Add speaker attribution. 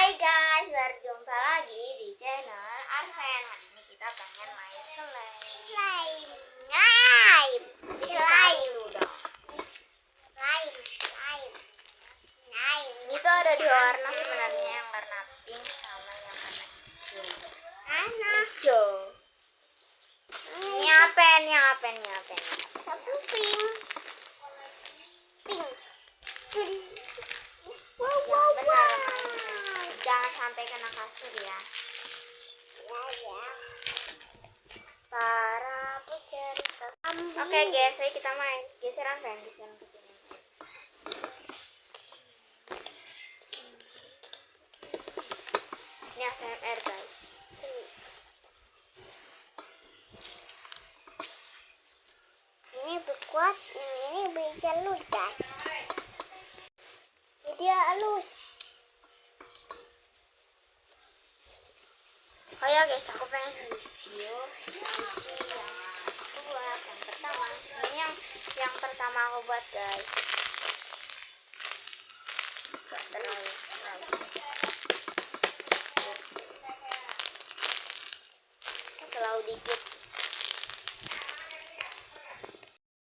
Speaker 1: Hai guys, berjumpa lagi di channel Arven. Hari ini kita pengen main slime. Dulu dong. Itu ada dua warna sebenarnya, yang warna pink sama yang warna hijau. Hijau. Nyapen.
Speaker 2: Aku pink.
Speaker 1: Yang benar jangan sampai kena kasur ya. Para pecinta. Oke guys, ayo kita main. Geseran ke sini. Ini ASMR guys.
Speaker 2: Ini berkuat, ini bisa ludas. Dia halus.
Speaker 1: Oh ya guys, aku pengen review sisi yang aku buat. Yang pertama, ini yang pertama aku buat guys. Gak terlalu selalu dikit.